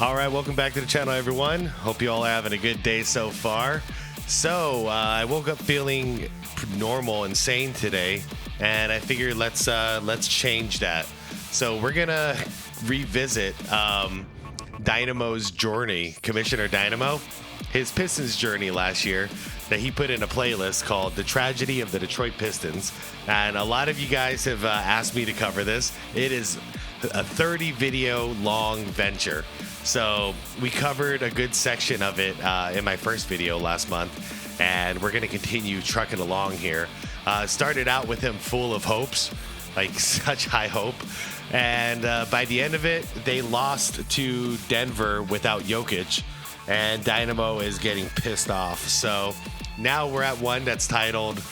All right, welcome back to the channel, everyone. Hope you all are having a good day so far. So I woke up feeling normal and sane today, and I figured let's change that. So we're gonna revisit Dynamo's journey, Commissioner Dynamo, his Pistons journey last year that he put in a playlist called "The Tragedy of the Detroit Pistons," and a lot of you guys have asked me to cover this. It is a 30 video long venture. So we covered a good section of it in my first video last month, and we're going to continue trucking along here. Started out with him full of hopes, like such high hope, and by the end of it, they lost to Denver without Jokic, and Dynamo is getting pissed off. So now we're at one that's titled,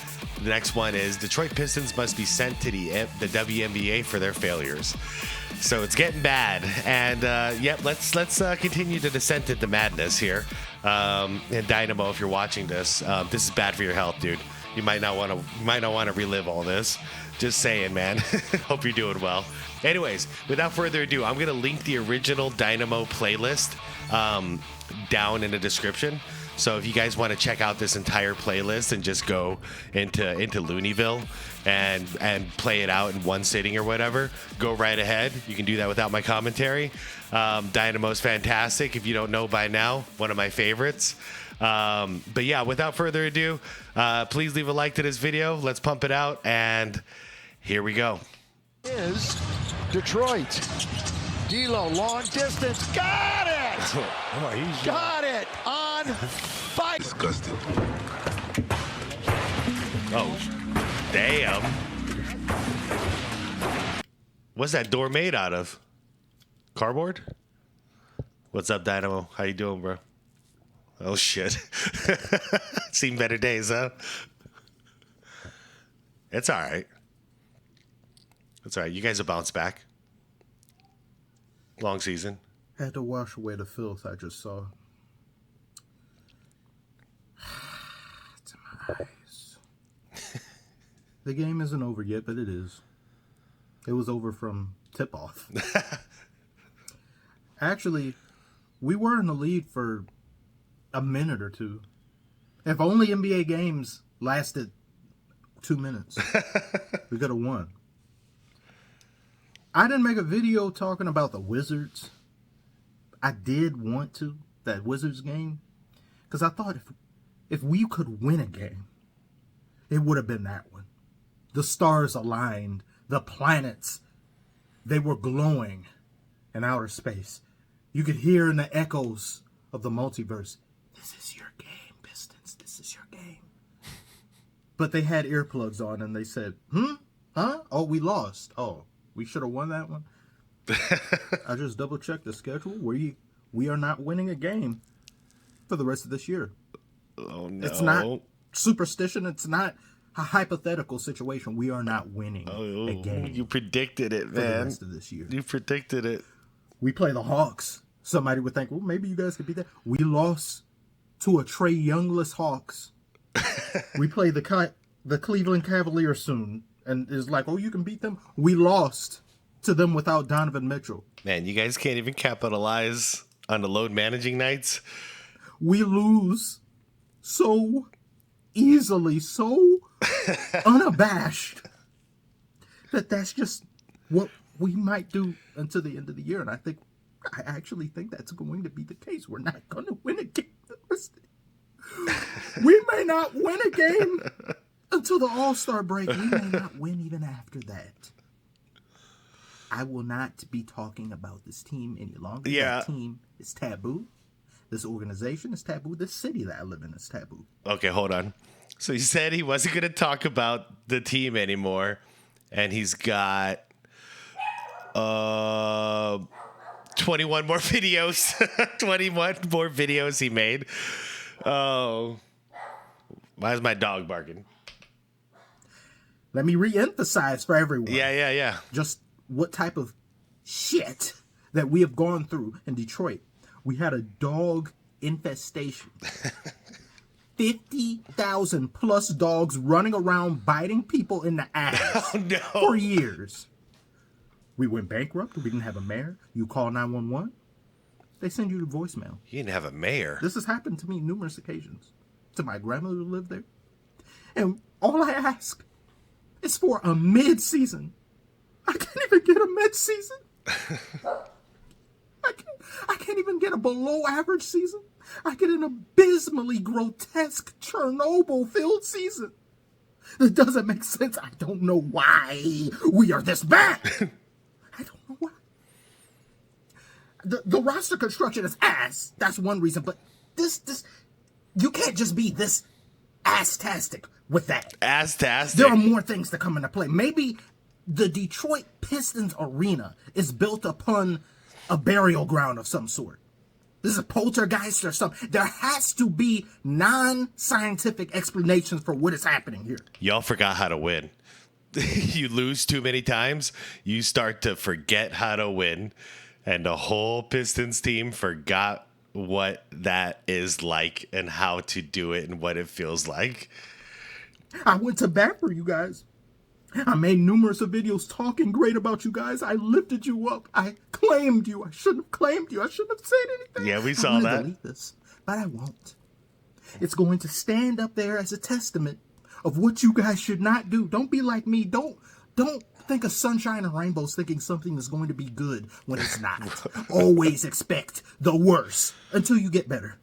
the next one is Detroit Pistons must be sent to the WNBA for their failures. So it's getting bad, and yep, let's continue the descent into madness here. And Dynamo, if you're watching this, this is bad for your health, dude. You might not want to relive all this. Just saying, man. Hope you're doing well. Anyways, without further ado, I'm gonna link the original Dynamo playlist down in the description. So if you guys want to check out this entire playlist and just go into Looneyville and play it out in one sitting or whatever, go right ahead. You can do that without my commentary. Dynamo's fantastic. If you don't know by now, one of my favorites. But yeah, without further ado, please leave a like to this video. Let's pump it out, and here we go. Is Detroit. D'Lo, long distance, got it! Oh, got it on fight. Disgusting. Oh, damn. What's that door made out of? Cardboard? What's up, Dynamo? How you doing, bro? Oh, shit. Seen better days, huh? It's all right. It's all right. You guys will bounce back. Long season. Had to wash away the filth I just saw. It's in my eyes. The game isn't over yet, but it is. It was over from tip-off. Actually, we were in the lead for a minute or two. If only NBA games lasted 2 minutes, we could have won. I didn't make a video talking about the Wizards. I did want to, that Wizards game, because I thought if we could win a game, it would have been that one. The stars aligned, the planets, they were glowing in outer space. You could hear in the echoes of the multiverse, this is your game, Pistons, this is your game. But they had earplugs on and they said, huh? Oh, we lost. Oh, we should have won that one. I just double checked the schedule. We are not winning a game for the rest of this year. Oh no! It's not superstition. It's not a hypothetical situation. We are not winning a game. You predicted it, man. For the rest of this year. You predicted it. We play the Hawks. Somebody would think, well, maybe you guys could beat that. We lost to a Trae Youngless Hawks. We play the Cleveland Cavaliers soon. And it's like, oh, you can beat them? We lost to them without Donovan Mitchell. Man, you guys can't even capitalize on the load managing nights. We lose so easily, so unabashed, that's just what we might do until the end of the year. And I actually think that's going to be the case. We're not going to win a game. We may not win a game until the All-Star break. We may not win even after that. I will not be talking about this team any longer. Yeah. That team is taboo. This organization is taboo. This city that I live in is taboo. Okay, hold on. So he said he wasn't going to talk about the team anymore, and he's got 21 more videos. 21 more videos he made. Oh, why is my dog barking? Let me re-emphasize for everyone. Yeah. Just what type of shit that we have gone through in Detroit. We had a dog infestation. 50,000 plus dogs running around biting people in the ass for years. We went bankrupt. We didn't have a mayor. You call 911. They send you to voicemail. You didn't have a mayor. This has happened to me numerous occasions. To my grandmother who lived there. And all I ask is for a mid-season. I can't even get a mid-season. I can't even get a below-average season. I get an abysmally grotesque Chernobyl-filled season. That doesn't make sense. I don't know why we are this bad. I don't know why. The roster construction is ass. That's one reason. But this, you can't just be this ass-tastic with that. Ass-tastic? There are more things that come into play. Maybe the Detroit Pistons arena is built upon a burial ground of some sort. This is a poltergeist or something. There has to be non-scientific explanations for what is happening here. Y'all forgot how to win. You lose too many times, you start to forget how to win. And the whole Pistons team forgot what that is like and how to do it and what it feels like. I went to bat for you guys. I made numerous of videos talking great about you guys. I lifted you up. I claimed you. I shouldn't have claimed you. I shouldn't have said anything. Yeah, we saw that. Delete this, but I won't. It's going to stand up there as a testament of what you guys should not do. Don't be like me. Don't think of sunshine and rainbows thinking something is going to be good when it's not. Always expect the worst until you get better.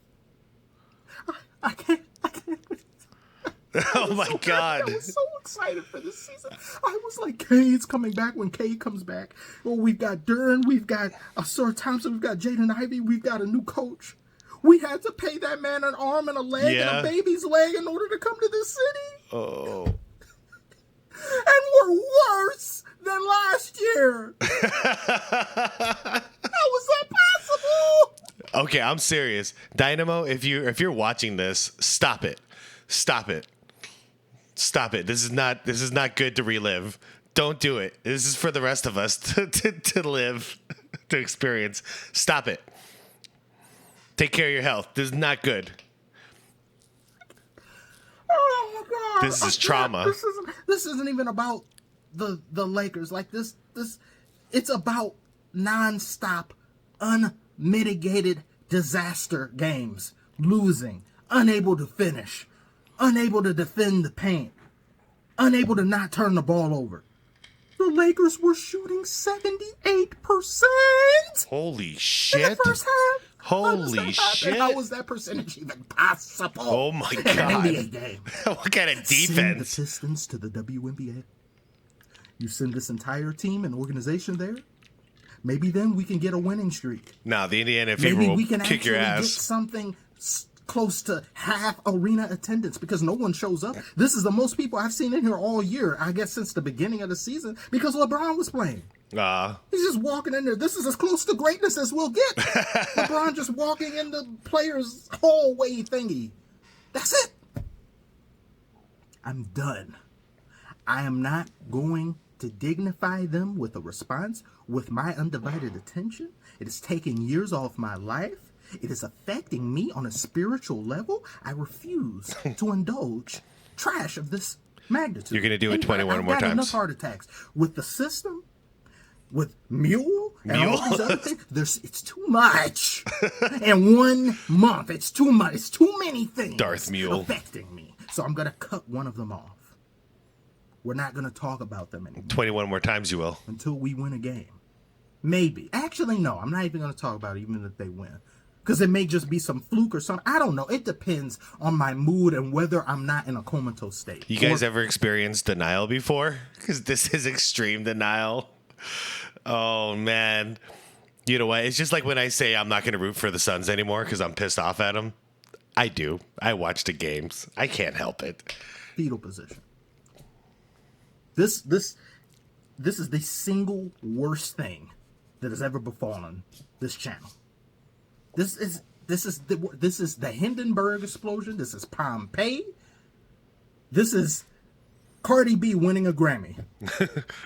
I can't. Oh my God. I was so excited for this season. I was like, Cade's coming back when Cade comes back. Well, we've got Duran, we've got Sir Thompson, we've got Jaden Ivey, we've got a new coach. We had to pay that man an arm and a leg and a baby's leg in order to come to this city. Oh. And we're worse than last year. How was that possible? Okay, I'm serious. Dynamo, if you're watching this, stop it. Stop it. Stop it. This is not good to relive. Don't do it. This is for the rest of us to live, to experience. Stop it. Take care of your health. This is not good. Oh my God. This is trauma. This isn't even about the Lakers. Like this it's about nonstop, unmitigated disaster games. Losing, unable to finish, unable to defend the paint, unable to not turn the ball over. The Lakers were shooting 78%. Holy shit. In the first half. Holy shit. How was that percentage even possible? Oh my God. In an NBA game. What kind of defense? Send the Pistons to the WNBA. You send this entire team and organization there. Maybe then we can get a winning streak. No, the Indiana Fever will kick your ass. Get something close to half arena attendance because no one shows up. This is the most people I've seen in here all year, I guess since the beginning of the season, because LeBron was playing. He's just walking in there. This is as close to greatness as we'll get. LeBron just walking in the players' hallway thingy. That's it. I'm done. I am not going to dignify them with a response with my undivided attention. It is taking years off my life. It is affecting me on a spiritual level. I refuse to indulge trash of this magnitude. You're going to do it 21 more times. I've got enough heart attacks. With the system, with Mule, and all these other things, it's too much. In 1 month, it's too much. It's too many things Darth Mule affecting me. So I'm going to cut one of them off. We're not going to talk about them anymore. 21 more times you will. Until we win a game. Maybe. Actually, no. I'm not even going to talk about it even if they win. Because it may just be some fluke or something. I don't know. It depends on my mood and whether I'm not in a comatose state. You guys ever experienced denial before? Because this is extreme denial. Oh, man. You know what? It's just like when I say I'm not going to root for the Suns anymore because I'm pissed off at them. I do. I watch the games. I can't help it. Fetal position. This is the single worst thing that has ever befallen this channel. This is the Hindenburg explosion. This is Pompeii. This is Cardi B winning a Grammy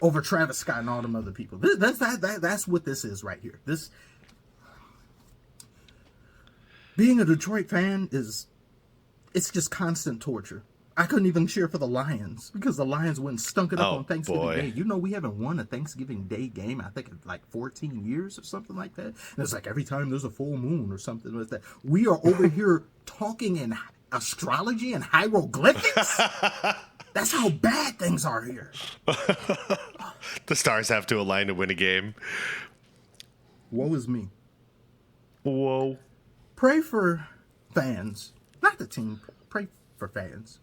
over Travis Scott and all them other people. That's what this is right here. This being a Detroit fan it's just constant torture. I couldn't even cheer for the Lions because the Lions went and stunk it up on Thanksgiving boy. Day. You know, we haven't won a Thanksgiving Day game, I think, in like 14 years or something like that. And it's like every time there's a full moon or something like that. We are over here talking in astrology and hieroglyphics. That's how bad things are here. The stars have to align to win a game. Woe is me. Whoa. Pray for fans, not the team. Pray for fans.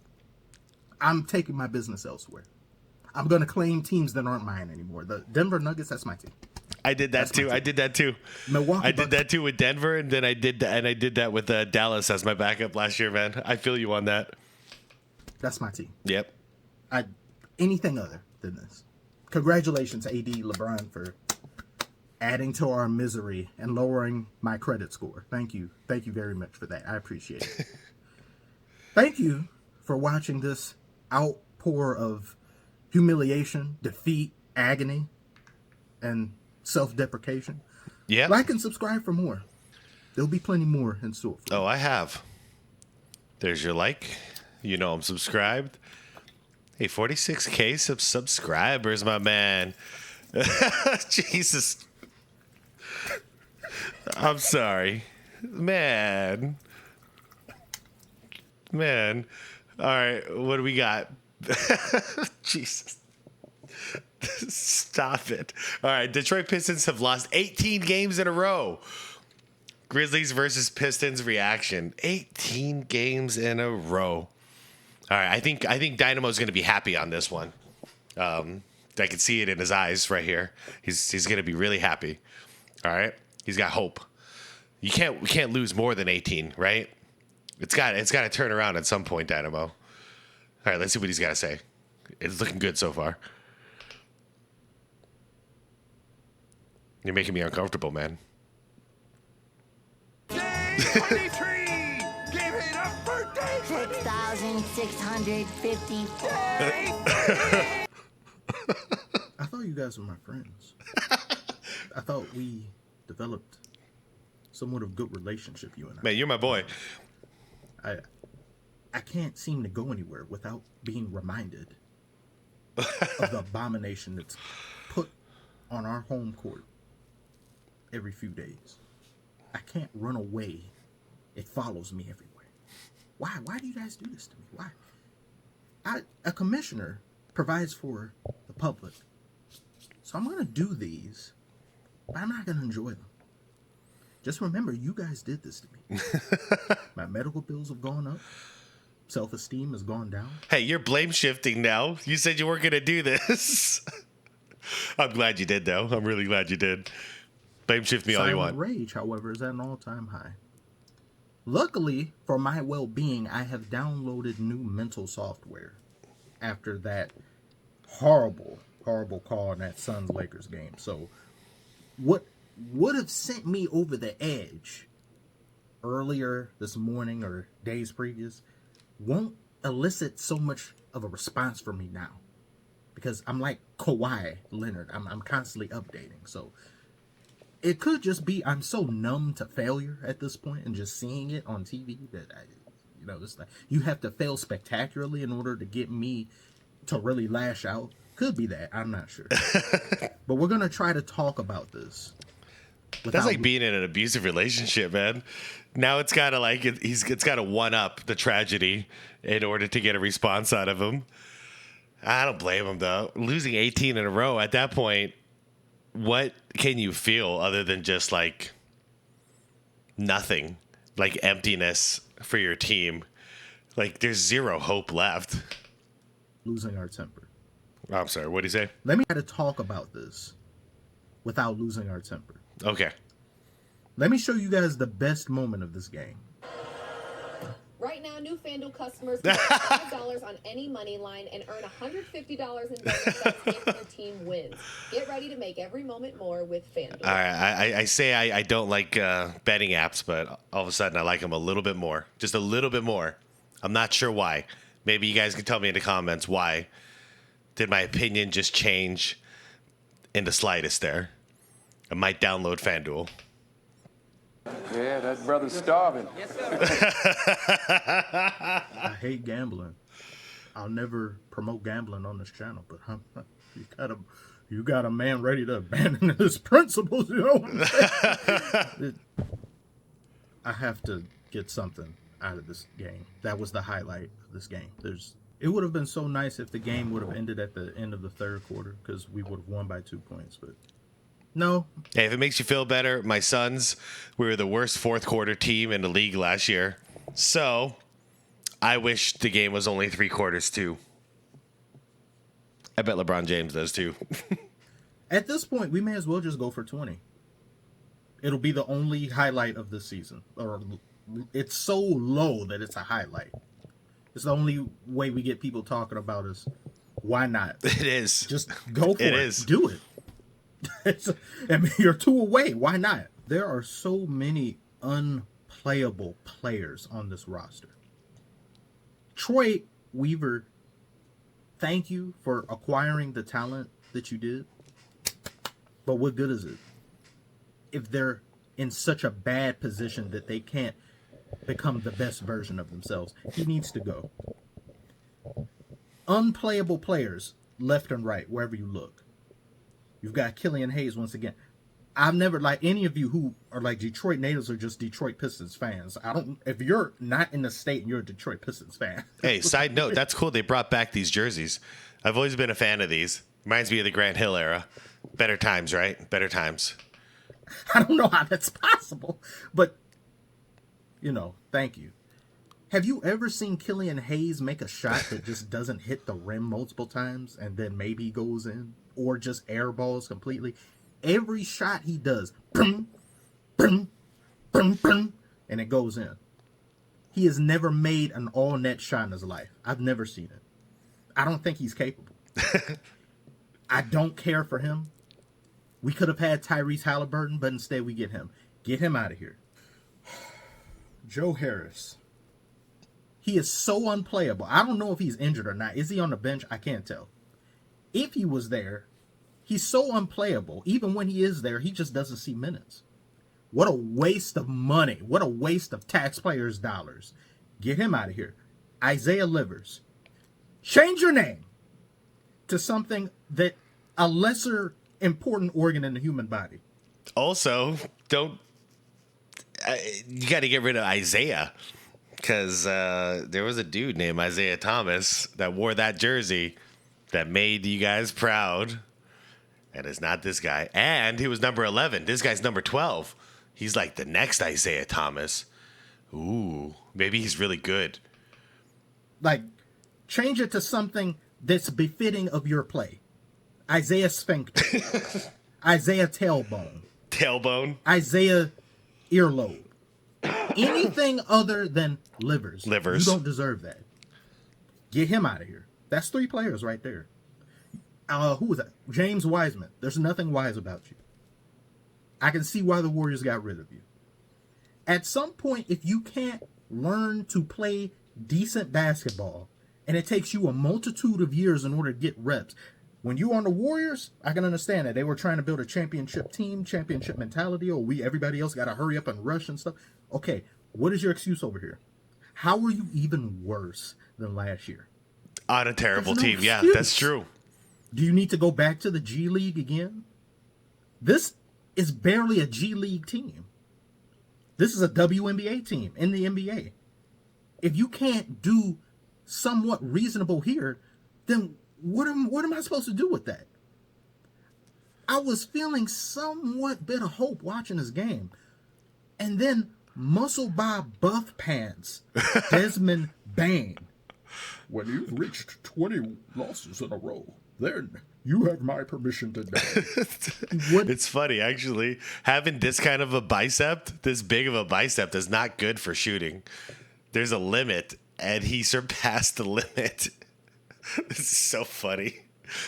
I'm taking my business elsewhere. I'm going to claim teams that aren't mine anymore. The Denver Nuggets, that's my team. I did that too. I did that too. Milwaukee I did that too with Denver, and then I did that with Dallas as my backup last year, man. I feel you on that. That's my team. Yep. Anything other than this. Congratulations, AD LeBron, for adding to our misery and lowering my credit score. Thank you. Thank you very much for that. I appreciate it. Thank you for watching this outpour of humiliation, defeat, agony, and self-deprecation. Yeah. Like and subscribe for more. There'll be plenty more in store for you. Oh, I have. There's your like. You know I'm subscribed. Hey, 46K subscribers, my man. Jesus. I'm sorry. Man. All right, what do we got? Jesus. Stop it. All right, Detroit Pistons have lost 18 games in a row. Grizzlies versus Pistons reaction. 18 games in a row. All right, I think Dynamo's going to be happy on this one. I can see it in his eyes right here. He's going to be really happy. All right, he's got hope. We can't lose more than 18, right? It's got to turn around at some point, Dynamo. All right, let's see what he's got to say. It's looking good so far. You're making me uncomfortable, man. Day 23! Give it up for Day 6,654. I thought you guys were my friends. I thought we developed somewhat of a good relationship, you and I. Man, you're my boy. I can't seem to go anywhere without being reminded of the abomination that's put on our home court every few days. I can't run away. It follows me everywhere. Why? Why do you guys do this to me? Why? A commissioner provides for the public. So I'm going to do these, but I'm not going to enjoy them. Just remember, you guys did this to me. My medical bills have gone up. Self-esteem has gone down. Hey, you're blame shifting now. You said you weren't going to do this. I'm glad you did, though. I'm really glad you did. Blame shift me all you want. Rage, however, is at an all-time high. Luckily, for my well-being, I have downloaded new mental software after that horrible call in that Suns-Lakers game. So, what would have sent me over the edge earlier this morning or days previous won't elicit so much of a response from me now. Because I'm like Kawhi Leonard. I'm constantly updating. So, it could just be I'm so numb to failure at this point and just seeing it on TV that it's like you have to fail spectacularly in order to get me to really lash out. Could be that. I'm not sure. But we're going to try to talk about this. That's like being in an abusive relationship, man. Now it's got to it's got to one up the tragedy in order to get a response out of him. I don't blame him though. Losing 18 in a row at that point, what can you feel other than just like nothing, like emptiness for your team? Like there's zero hope left. Losing our temper. Oh, I'm sorry. What did he say? Let me try to talk about this without losing our temper. Okay. Let me show you guys the best moment of this game. Right now, new FanDuel customers can bet $5 on any money line and earn $150 in bonus bets if your team wins. Get ready to make every moment more with FanDuel. All right. I say I don't like betting apps, but all of a sudden I like them a little bit more. Just a little bit more. I'm not sure why. Maybe you guys can tell me in the comments why. Did my opinion just change in the slightest there? I might download FanDuel. Yeah, that brother's starving. I hate gambling. I'll never promote gambling on this channel, but you got a man ready to abandon his principles. You know what I'm saying? I have to get something out of this game. That was the highlight of this game. It would have been so nice if the game would have ended at the end of the third quarter because we would have won by 2 points, but no. Hey, if it makes you feel better, my Suns, we were the worst fourth quarter team in the league last year. So I wish the game was only 3 quarters too. I bet LeBron James does too. At this point, we may as well just go for 20. It'll be the only highlight of this season. Or it's so low that it's a highlight. It's the only way we get people talking about us. Why not? It is. Just go for it. It is. Do it. I mean, you're 2 away. Why not? There are so many unplayable players on this roster. Troy Weaver, thank you for acquiring the talent that you did. But what good is it if they're in such a bad position that they can't become the best version of themselves? He needs to go. Unplayable players left and right, wherever you look. You've got Killian Hayes once again. I've never, like, any of you who are like Detroit natives or just Detroit Pistons fans. If you're not in the state and you're a Detroit Pistons fan. Hey, side note, that's cool. They brought back these jerseys. I've always been a fan of these. Reminds me of the Grant Hill era. Better times, right? Better times. I don't know how that's possible, but, thank you. Have you ever seen Killian Hayes make a shot that just doesn't hit the rim multiple times and then maybe goes in? Or just air balls completely? Every shot he does, boom, boom, boom, boom, and it goes in. He has never made an all-net shot in his life. I've never seen it. I don't think he's capable. I don't care for him. We could have had Tyrese Halliburton, but instead we get him. Get him out of here. Joe Harris. He is so unplayable. I don't know if he's injured or not. Is he on the bench? I can't tell. If he was there, he's so unplayable. Even when he is there, he just doesn't see minutes. What a waste of money. What a waste of taxpayers' dollars. Get him out of here. Isaiah Livers. Change your name to something that a lesser important organ in the human body. Also, you got to get rid of Isaiah because there was a dude named Isaiah Thomas that wore that jersey that made you guys proud. And it's not this guy. And he was number 11. This guy's number 12. He's like the next Isaiah Thomas. Ooh, maybe he's really good. Like, change it to something that's befitting of your play. Isaiah Sphincter. Isaiah Tailbone. Tailbone? Isaiah Earlobe. Anything other than Livers. Livers. You don't deserve that. Get him out of here. That's 3 players right there. Who was that? James Wiseman. There's nothing wise about you. I can see why the Warriors got rid of you. At some point, if you can't learn to play decent basketball, and it takes you a multitude of years in order to get reps, when you on the Warriors, I can understand that they were trying to build a championship team, championship mentality, or everybody else got to hurry up and rush and stuff. Okay, what is your excuse over here? How are you even worse than last year? On a terrible team. Excuse. Yeah, that's true. Do you need to go back to the G League again? This is barely a G League team. This is a WNBA team in the NBA. If you can't do somewhat reasonable here, then what am I supposed to do with that? I was feeling somewhat bit of hope watching this game. And then Muscle Bob Buff Pants, Desmond Bain. When you've reached 20 losses in a row, then you have my permission to die. It's funny, actually. Having this kind of a bicep, this big of a bicep, is not good for shooting. There's a limit, and he surpassed the limit. This is so funny.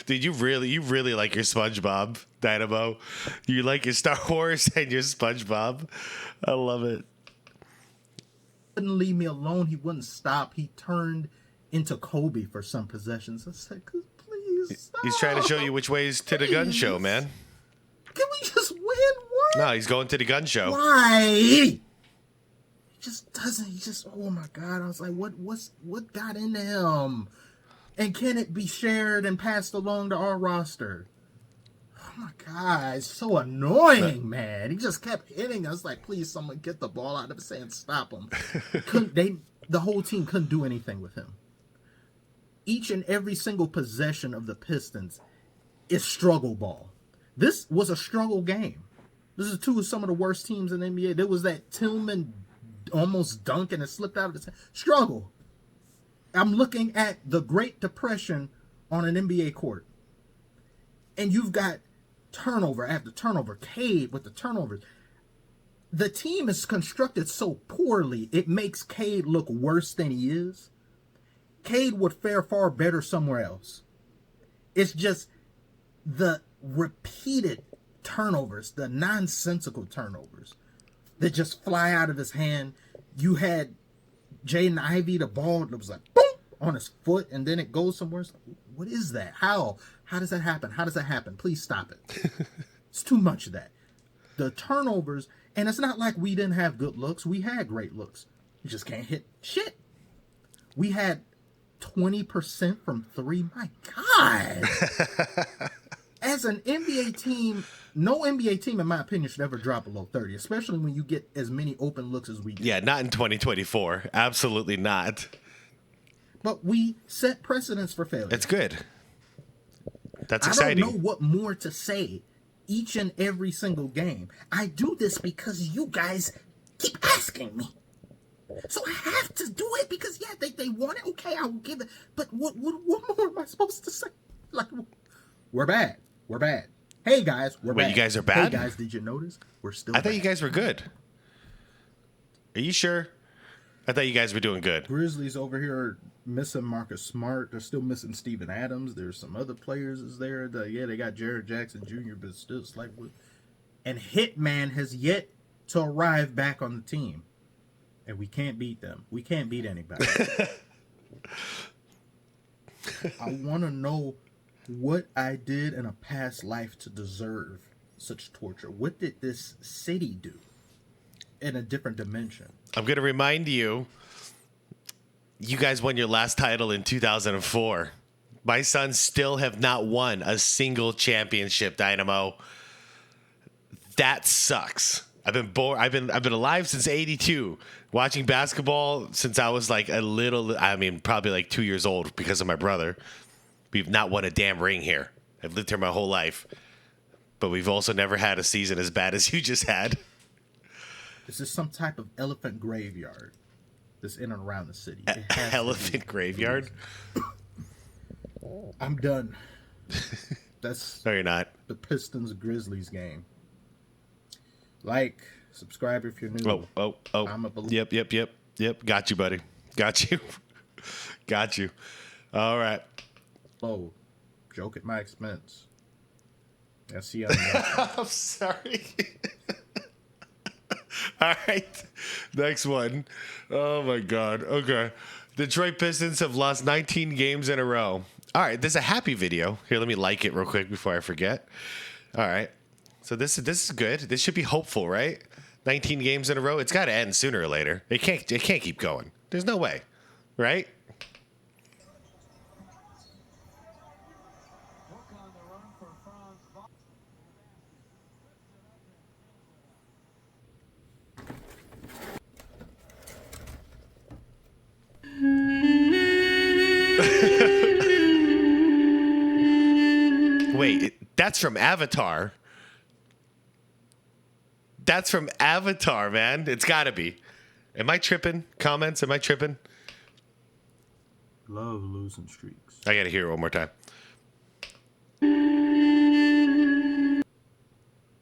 Dude, you really like your SpongeBob, Dynamo. You like your Star Wars and your SpongeBob. I love it. He wouldn't leave me alone. He wouldn't stop. He turned into Kobe for some possessions. I said, please stop. He's trying to show you which ways to the gun show, man. Can we just win? What? No, he's going to the gun show. Why? He just doesn't. He just. Oh my God! I was like, what got into him? And can it be shared and passed along to our roster? Oh my God, it's so annoying, man. He just kept hitting us like, please, someone get the ball out of his hand, stop him. The whole team couldn't do anything with him. Each and every single possession of the Pistons is struggle ball. This was a struggle game. This is two of some of the worst teams in the NBA. There was that Tillman almost dunk and it slipped out of his hand. Struggle. I'm looking at the Great Depression on an NBA court. And you've got turnover after turnover. Cade with the turnovers. The team is constructed so poorly, it makes Cade look worse than he is. Cade would fare far better somewhere else. It's just the repeated turnovers, the nonsensical turnovers that just fly out of his hand. You had Jaden Ivey, the ball that was like boom on his foot, and then it goes somewhere. What is that? How does that happen? How does that happen? Please stop it. It's too much of that. The turnovers, and it's not like we didn't have good looks. We had great looks. We just can't hit shit. We had 20% from three. My God. As an NBA team, no NBA team, in my opinion, should ever drop below 30, especially when you get as many open looks as we get. Yeah, not in 2024. Absolutely not. But we set precedents for failure. It's good. That's exciting. I don't know what more to say each and every single game. I do this because you guys keep asking me. So I have to do it because, yeah, they want it. Okay, I will give it. But what more am I supposed to say? Like, we're bad. We're bad. Hey, guys, we're bad. Wait, you guys are bad? Hey, guys, did you notice? We're still I thought bad. you guys were good. Are you sure? I thought you guys were doing good. Grizzlies over here are missing Marcus Smart. They're still missing Steven Adams. There's some other players is there. They got Jared Jackson Jr., but still it's like... And Hitman has yet to arrive back on the team. And we can't beat them. We can't beat anybody. I want to know what I did in a past life to deserve such torture. What did this city do in a different dimension? I'm going to remind you, you guys won your last title in 2004. My Suns still have not won a single championship, Dynamo. That sucks. I've been alive since '82, watching basketball since I was like probably like 2 years old because of my brother. We've not won a damn ring here. I've lived here my whole life. But we've also never had a season as bad as you just had. This is some type of elephant graveyard that's in and around the city. Elephant graveyard? I'm done. That's No, you're not. the Pistons Grizzlies game. Like, subscribe if you're new. Oh. I'm a believer. Yep. Got you, buddy. Got you. Got you. All right. Oh, joke at my expense. I see on the I'm sorry. All right. Next one. Oh, my God. Okay. Detroit Pistons have lost 19 games in a row. All right. There's a happy video. Here, let me like it real quick before I forget. All right. So this is good. This should be hopeful, right? 19 games in a row. It's got to end sooner or later. It can't keep going. There's no way. Right? Wait, that's from Avatar. That's from Avatar, man. It's got to be. Am I tripping? Comments? Am I tripping? Love losing streaks. I got to hear it one more time.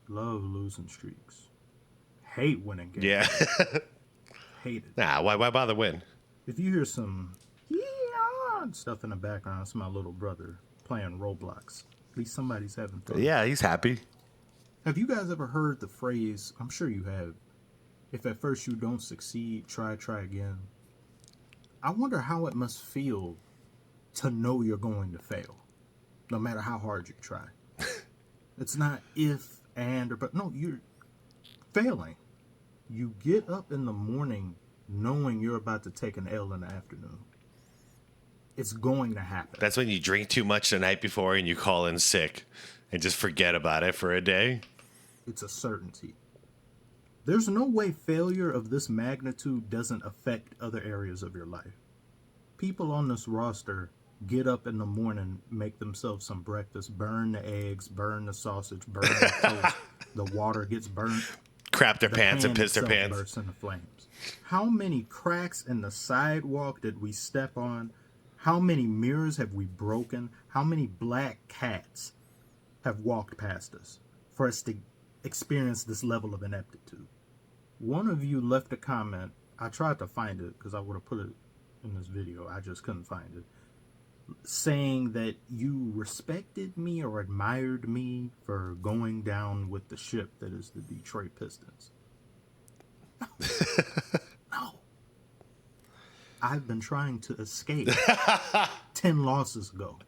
Love losing streaks. Hate winning games. Yeah. Hate it. Nah, why bother win? If you hear some stuff in the background, it's my little brother playing Roblox. At least somebody's having fun. Yeah, he's happy. Have you guys ever heard the phrase, I'm sure you have, if at first you don't succeed, try again? I wonder how it must feel to know you're going to fail, no matter how hard you try. It's not if, and, or, but no, you're failing. You get up in the morning knowing you're about to take an L in the afternoon. It's going to happen. That's when you drink too much the night before and you call in sick and just forget about it for a day. It's a certainty. There's no way failure of this magnitude doesn't affect other areas of your life. People on this roster get up in the morning, make themselves some breakfast, burn the eggs, burn the sausage, burn the toast. The water gets burnt. Crap their pants and pan piss their itself pants. bursts into flames. How many cracks in the sidewalk did we step on? How many mirrors have we broken? How many black cats have walked past us for us to experience this level of ineptitude? One of you left a comment. I tried to find it because I would have put it in this video. I just couldn't find it. Saying that you respected me or admired me for going down with the ship that is the Detroit Pistons. No. No. I've been trying to escape 10 losses ago.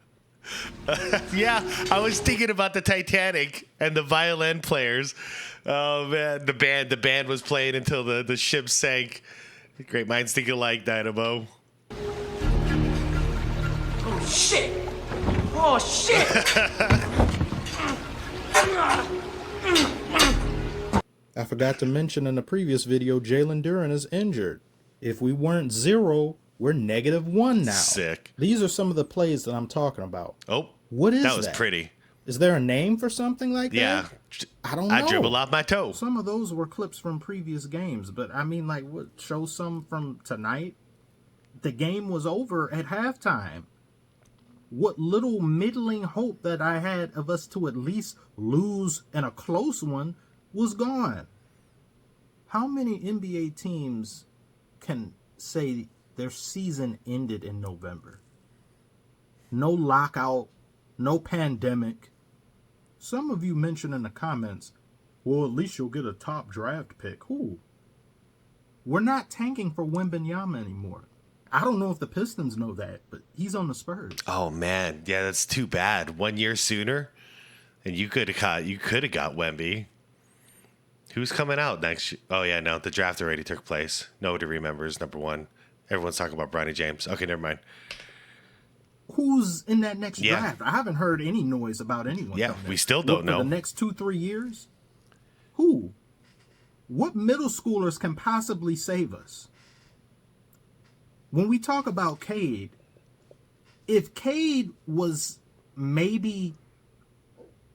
Yeah, I was thinking about the Titanic and the violin players. Oh man, the band was playing until the ship sank. Great minds think alike, Dynamo. Oh shit! Oh shit! I forgot to mention in the previous video, Jalen Duren is injured. If we weren't 0, we're -1 now. Sick. These are some of the plays that I'm talking about. Oh, What is that? That was pretty. Is there a name for something like Yeah. that? I don't know. I dribble off my toe. Some of those were clips from previous games, but I mean, like, what? Show some from tonight? The game was over at halftime. What little middling hope that I had of us to at least lose in a close one was gone. How many NBA teams can say their season ended in November? No lockout, no pandemic. Some of you mentioned in the comments, well, at least you'll get a top draft pick. Who? We're not tanking for Wembanyama anymore. I don't know if the Pistons know that, but he's on the Spurs. Oh man, yeah, that's too bad. 1 year sooner, and you could have got Wemby. Who's coming out next? Oh yeah, no, the draft already took place. Nobody remembers number 1. Everyone's talking about Bronny James. Okay, never mind. Who's in that next Yeah. draft? I haven't heard any noise about anyone. Yeah, coming in. we still don't For know. the next 2-3 years? Who? What middle schoolers can possibly save us? When we talk about Cade, if Cade was maybe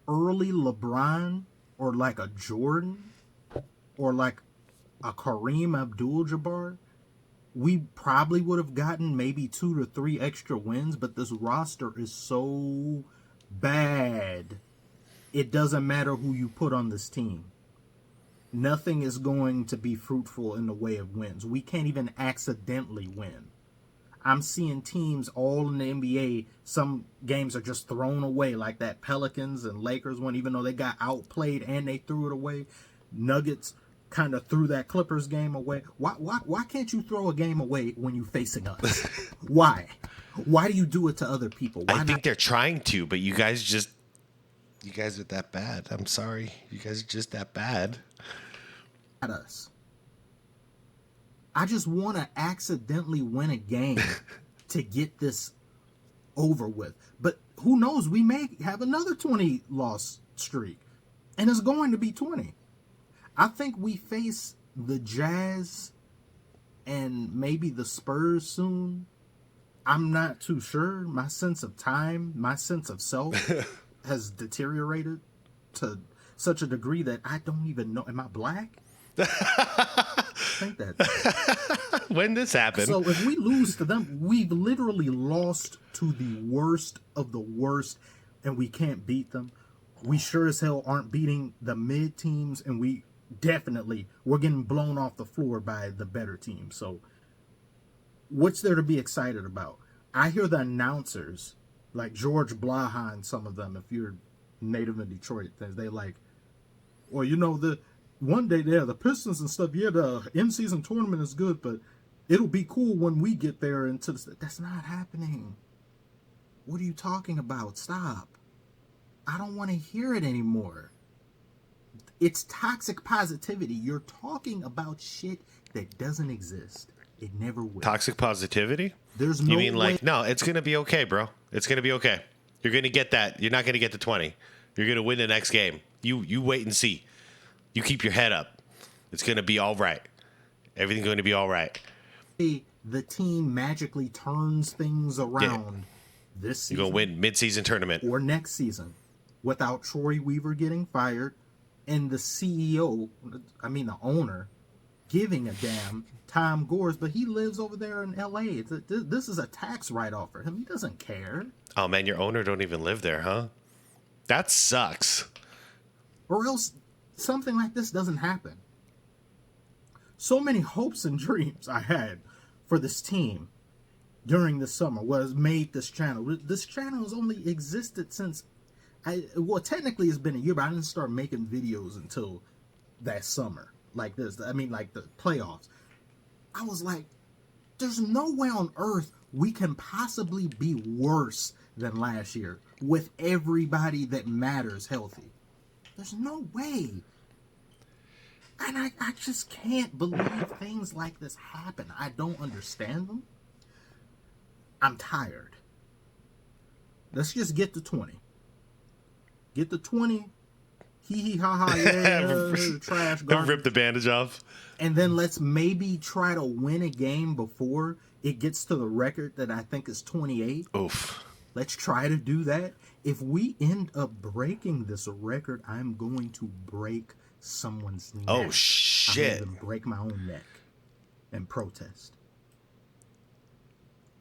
early LeBron or like a Jordan or like a Kareem Abdul-Jabbar, we probably would have gotten maybe 2 to 3 extra wins, but this roster is so bad. It doesn't matter who you put on this team. Nothing is going to be fruitful in the way of wins. We can't even accidentally win. I'm seeing teams all in the NBA, some games are just thrown away, like that Pelicans and Lakers one, even though they got outplayed and they threw it away. Nuggets kind of threw that Clippers game away. Why can't you throw a game away when you're facing us? Why? Why do you do it to other people? Why I think they're trying to, but you guys are that bad. I'm sorry. You guys are just that bad. at us? I just want to accidentally win a game to get this over with. But who knows? We may have another 20 loss streak, and it's going to be 20. I think we face the Jazz and maybe the Spurs soon. I'm not too sure. My sense of time, my sense of self has deteriorated to such a degree that I don't even know. Am I black? I think that. When this happened? So if we lose to them, we've literally lost to the worst of the worst, and we can't beat them. We sure as hell aren't beating the mid teams, and we're getting blown off the floor by the better team. So what's there to be excited about? I hear the announcers, like George Blaha and some of them, if you're native in Detroit, they like, well, you know, one day there, the Pistons and stuff, yeah, the in-season tournament is good, but it'll be cool when we get there. That's not happening. What are you talking about? Stop. I don't want to hear it anymore. It's toxic positivity. You're talking about shit that doesn't exist. It never will. Toxic positivity? There's no You mean way. like, no, it's going to be okay, bro. It's going to be okay. You're going to get that. You're not going to get to 20. You're going to win the next game. You wait and see. You keep your head up. It's going to be all right. Everything's going to be all right. The team magically turns things around this season. You're going to win mid-season tournament. Or next season without Troy Weaver getting fired and the CEO, the owner, giving a damn, Tom Gores, but he lives over there in L.A. This is a tax write-off for him. He doesn't care. Oh, man, your owner don't even live there, huh? That sucks. Or else something like this doesn't happen. So many hopes and dreams I had for this team during the summer was made this channel. This channel has only existed since technically it's been a year, but I didn't start making videos until that summer. Like this, like the playoffs. I was like, there's no way on earth we can possibly be worse than last year with everybody that matters healthy. There's no way. And I just can't believe things like this happen. I don't understand them. I'm tired. Let's just get to 20. Get to 20. Hee hee ha ha, yeah, trash. Don't rip the bandage off. And then let's maybe try to win a game before it gets to the record that I think is 28. Oof. Let's try to do that. If we end up breaking this record, I'm going to break someone's neck. Oh, shit. I'm going to break my own neck and protest.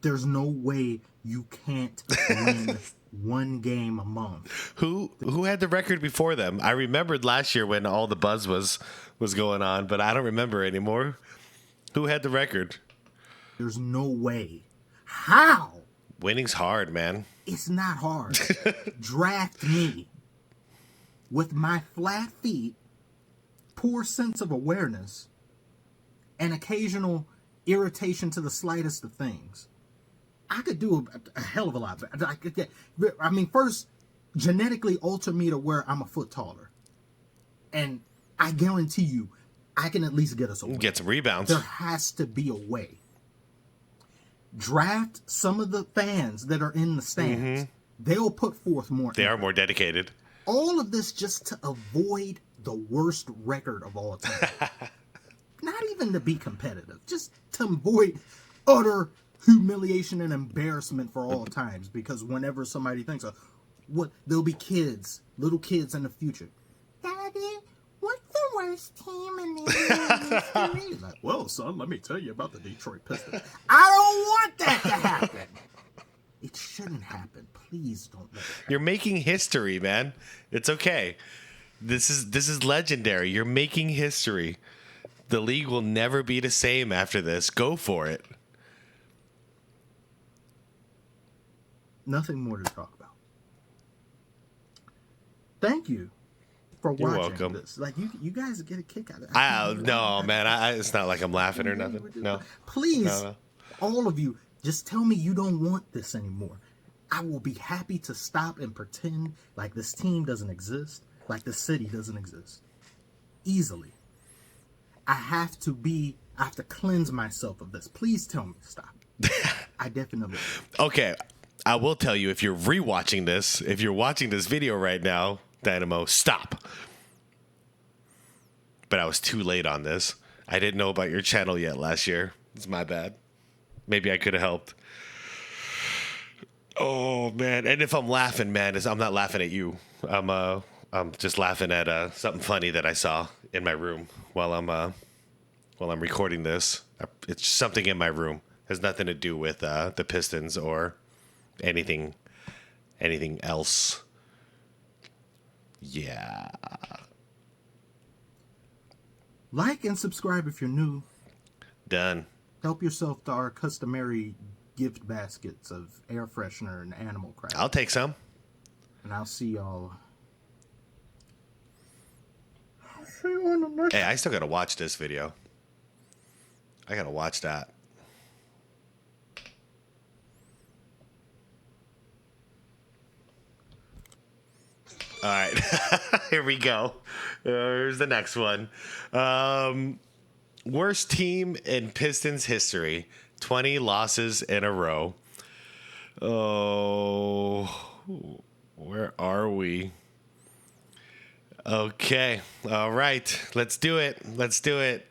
There's no way you can't win one game a month. Who had the record before them? I remembered last year when all the buzz was going on, but I don't remember anymore. Who had the record? There's no way. How? Winning's hard, man. It's not hard. Draft me with my flat feet, poor sense of awareness, and occasional irritation to the slightest of things. I could do a hell of a lot better. First, genetically alter me to where I'm a foot taller. And I guarantee you, I can at least get us a win. Get some rebounds. There has to be a way. Draft some of the fans that are in the stands. Mm-hmm. They'll put forth more. They are more dedicated. All of this just to avoid the worst record of all time. Not even to be competitive. Just to avoid utter humiliation and embarrassment for all times. Because whenever somebody thinks of there'll be little kids in the future. Daddy, what's the worst team in the history? Like, well, son, let me tell you about the Detroit Pistons. I don't want that to happen. It shouldn't happen. Please don't let it happen. You're making history, man. It's okay. This is legendary. You're making history. The league will never be the same after this. Go for it. Nothing more to talk about. Thank you for watching. You're welcome. This. Like you guys get a kick out of it. No, man. It's not like I'm laughing or nothing. No. Please, No. all of you, just tell me you don't want this anymore. I will be happy to stop and pretend like this team doesn't exist, like the city doesn't exist. Easily. I have to cleanse myself of this. Please tell me to stop. I definitely. Okay. I will tell you, if you're rewatching this, if you're watching this video right now, Dynamo, stop. But I was too late on this. I didn't know about your channel yet last year. It's my bad. Maybe I could have helped. Oh, man. And if I'm laughing, man, I'm not laughing at you. I'm just laughing at something funny that I saw in my room while I'm recording this. It's something in my room. It has nothing to do with the Pistons or anything else. Yeah. Like and subscribe if you're new. Done. Help yourself to our customary gift baskets of air freshener and animal crap. I'll take some. And I'll see y'all. I'll see you on the next. Hey, I still gotta watch this video. I gotta watch that. All right, here we go. Here's the next one. Worst team in Pistons history. 20 losses in a row. Oh, where are we? Okay. All right. Let's do it. Let's do it.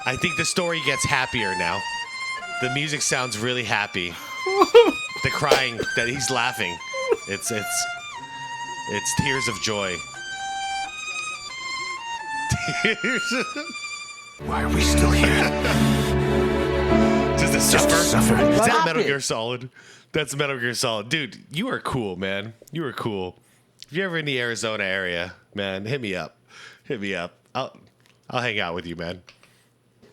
I think the story gets happier now. The music sounds really happy. The crying, that he's laughing. It's tears of joy. Why are we still here? Just to suffer. Is that Stop Metal it. Gear Solid? That's Metal Gear Solid. Dude, you are cool, man. You are cool. If you're ever in the Arizona area, man, hit me up. Hit me up. I'll hang out with you, man.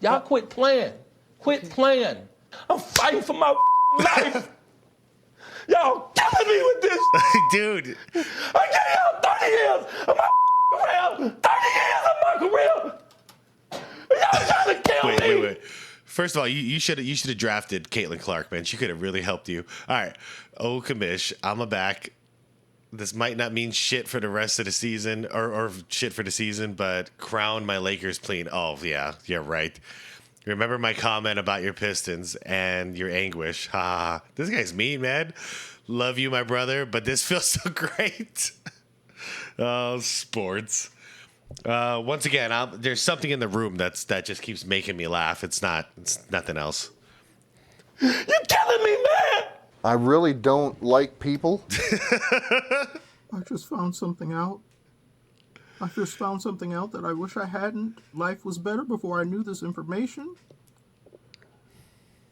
Y'all quit playing. Quit playing. I'm fighting for my life. Y'all killing me with this. Dude. I gave y'all 30 years of my career. 30 years of my career. Y'all trying to kill me. Wait. First of all, you should have drafted Caitlin Clark, man. She could have really helped you. All right. Oh, Kamish, I'm a back. This might not mean shit for the rest of the season or shit for the season, but crown my Lakers clean. Oh, yeah, right. Remember my comment about your Pistons and your anguish. Ha ha. This guy's mean, man. Love you, my brother, but this feels so great. Oh, sports. Once again, there's something in the room that just keeps making me laugh. It's nothing else. You're killing me, man. I really don't like people. I just found something out. That I wish I hadn't. Life was better before I knew this information.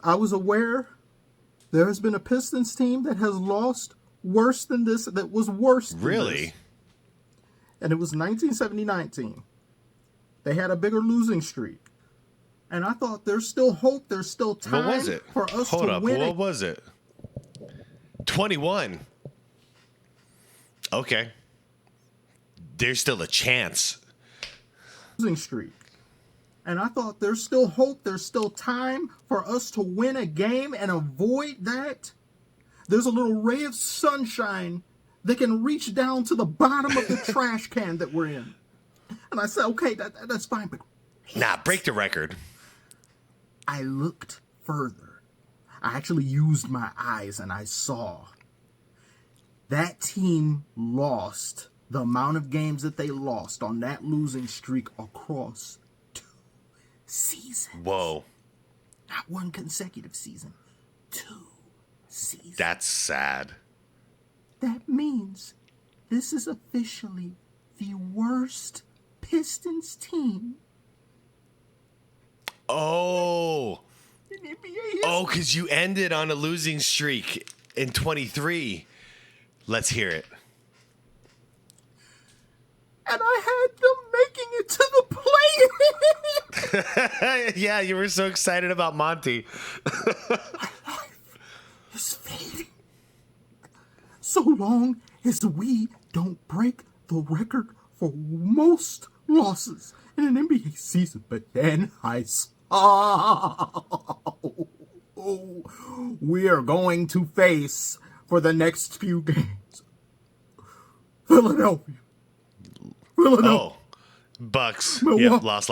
I was aware there has been a Pistons team that has lost worse than this, that was worse than Really? this. And it was 1979 team. They had a bigger losing streak. And I thought there's still hope, there's still time What was it? for us Hold to up. win. What was it? 21. Okay. There's still a chance. Losing streak. And I thought there's still hope, there's still time for us to win a game and avoid that. There's a little ray of sunshine that can reach down to the bottom of the trash can that we're in. And I said, okay, that's fine, but Nah, break the record. I looked further. I actually used my eyes and I saw that team lost the amount of games that they lost on that losing streak across 2 seasons. Whoa. Not one consecutive season. 2 seasons. That's sad. That means this is officially the worst Pistons team Oh. in NBA history. Oh, because you ended on a losing streak in 23. Let's hear it. And I had them making it to the play. Yeah, you were so excited about Monty. It's fading. So long as we don't break the record for most losses in an NBA season. But then I saw we are going to face for the next few games Philadelphia. Oh. Bucks. Yep, Milwaukee. loss.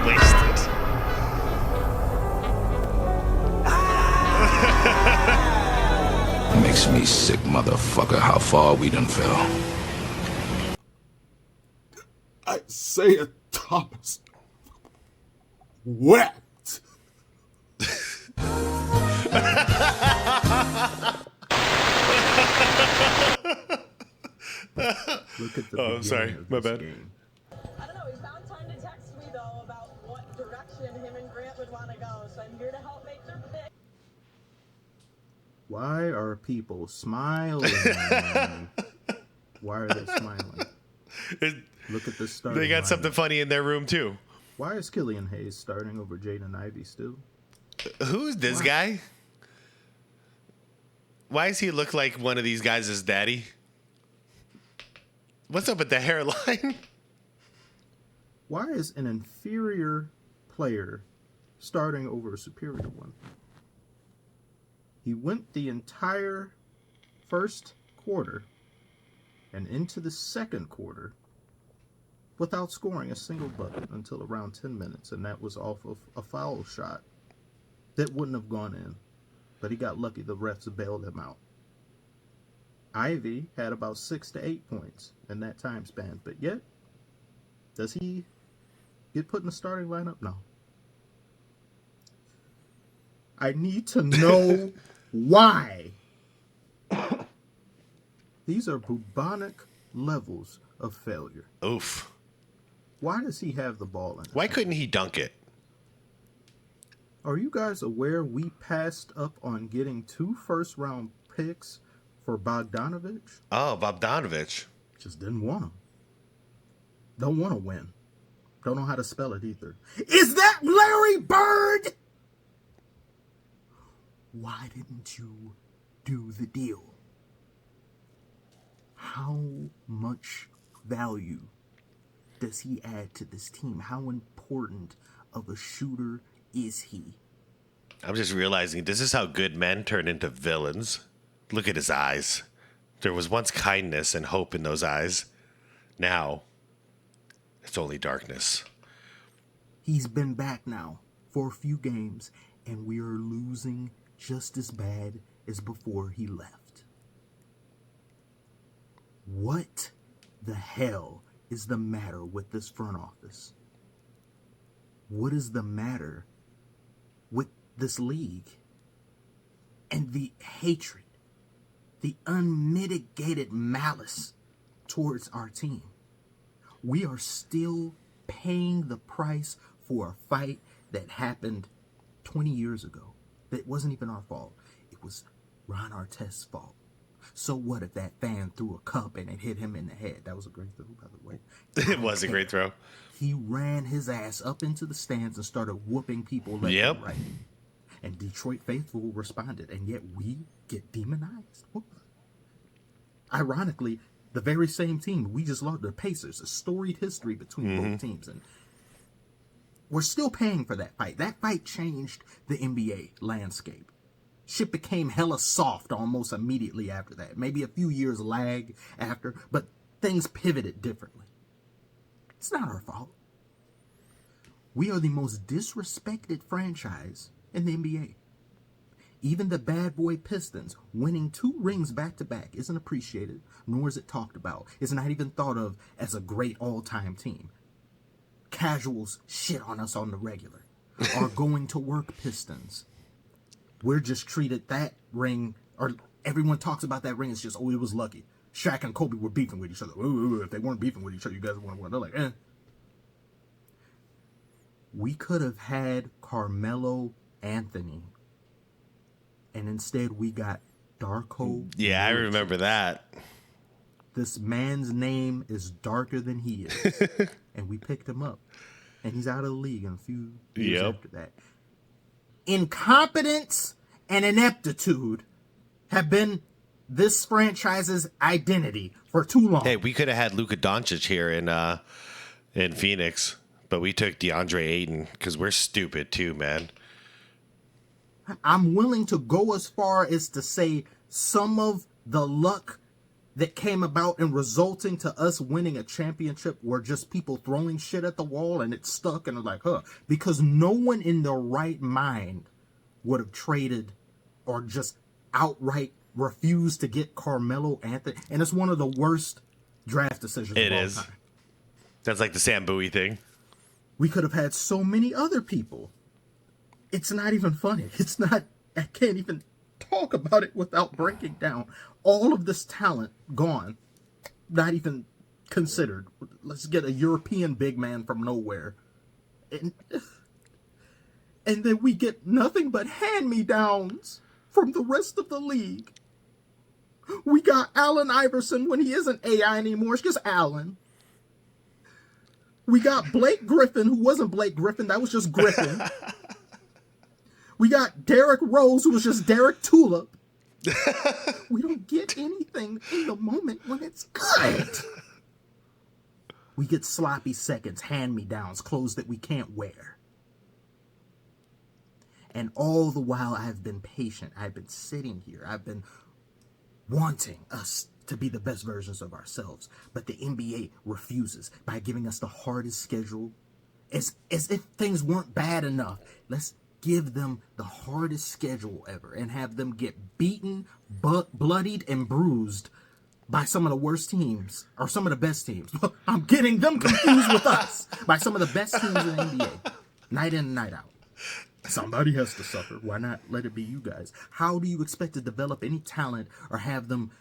Wasted. Makes me sick, motherfucker, how far we done fell. Isaiah Thomas wept. Look at the Oh, I'm sorry. beginning of My this bad. game. I don't know. He found time to text me though about what direction him and Grant would want to go. So I'm here to help make their pick. Why are people smiling? Why are they smiling? Look at this starting They got lineup. something funny in their room, too. Why is Killian Hayes starting over Jaden Ivey still? Who's this guy? Why does he look like one of these guys' daddy? What's up with the hairline? Why is an inferior player starting over a superior one? He went the entire first quarter and into the second quarter without scoring a single bucket until around 10 minutes, and that was off of a foul shot that wouldn't have gone in, but he got lucky the refs bailed him out. Ivy had about 6 to 8 points in that time span, but yet, does he get put in the starting lineup? No. I need to know why. These are bubonic levels of failure. Oof. Why does he have the ball in his Why hand? couldn't he dunk it? Are you guys aware we passed up on getting 2 first-round picks for Bogdanovich? Oh, Bogdanovich. Just didn't want him. Don't want to win. Don't know how to spell it either. Is that Larry Bird? Why didn't you do the deal? How much value does he add to this team? How important of a shooter is he? I'm just realizing this is how good men turn into villains. Look at his eyes. There was once kindness and hope in those eyes. Now, it's only darkness. He's been back now for a few games, and we are losing just as bad as before he left. What the hell is the matter with this front office? What is the matter with this league? And the hatred, the unmitigated malice towards our team. We are still paying the price for a fight that happened 20 years ago. That wasn't even our fault. It was Ron Artest's fault. So what if that fan threw a cup and it hit him in the head? That was a great throw, by the way. It was a great throw. He ran his ass up into the stands and started whooping people left and right. And Detroit faithful responded, and yet we get demonized. What? Ironically, the very same team we just lost, the Pacers, a storied history between both teams, and we're still paying for that fight. That fight changed the NBA landscape. Shit became hella soft almost immediately after that. Maybe a few years lag after, but things pivoted differently. It's not our fault. We are the most disrespected franchise in the NBA. Even the bad boy Pistons winning 2 rings back-to-back isn't appreciated, nor is it talked about. It's not even thought of as a great all-time team. Casuals shit on us on the regular. Our going to work Pistons. We're just treated that ring, or everyone talks about that ring, it's just, oh, it was lucky. Shaq and Kobe were beefing with each other. Ooh, if they weren't beefing with each other, you guys wouldn't win. They're like, eh. We could have had Carmelo Anthony, and instead we got Darko. Yeah, I remember that. This man's name is darker than he is. And we picked him up. And he's out of the league in a few years after that. Incompetence and ineptitude have been this franchise's identity for too long. Hey, we could have had Luka Doncic here in Phoenix, but we took DeAndre Ayton because we're stupid too, man. I'm willing to go as far as to say some of the luck that came about and resulting to us winning a championship were just people throwing shit at the wall and it stuck and like, because no one in their right mind would have traded or just outright refused to get Carmelo Anthony. And it's one of the worst draft decisions of all time. That's like the Sam Bowie thing. We could have had so many other people. It's not even funny. I can't even talk about it without breaking down. All of this talent gone, not even considered. Let's get a European big man from nowhere. And then we get nothing but hand-me-downs from the rest of the league. We got Allen Iverson when he isn't AI anymore. It's just Allen. We got Blake Griffin, who wasn't Blake Griffin. That was just Griffin. We got Derrick Rose, who was just Derek Tulip. We don't get anything in the moment when it's good. We get sloppy seconds, hand-me-downs, clothes that we can't wear. And all the while, I've been patient. I've been sitting here. I've been wanting us to be the best versions of ourselves. But the NBA refuses by giving us the hardest schedule. As if things weren't bad enough. Let's give them the hardest schedule ever and have them get beaten, bloodied, and bruised by some of the worst teams, or some of the best teams. I'm getting them confused with us. By some of the best teams in the NBA. Night in and night out. Somebody has to suffer. Why not let it be you guys? How do you expect to develop any talent or have them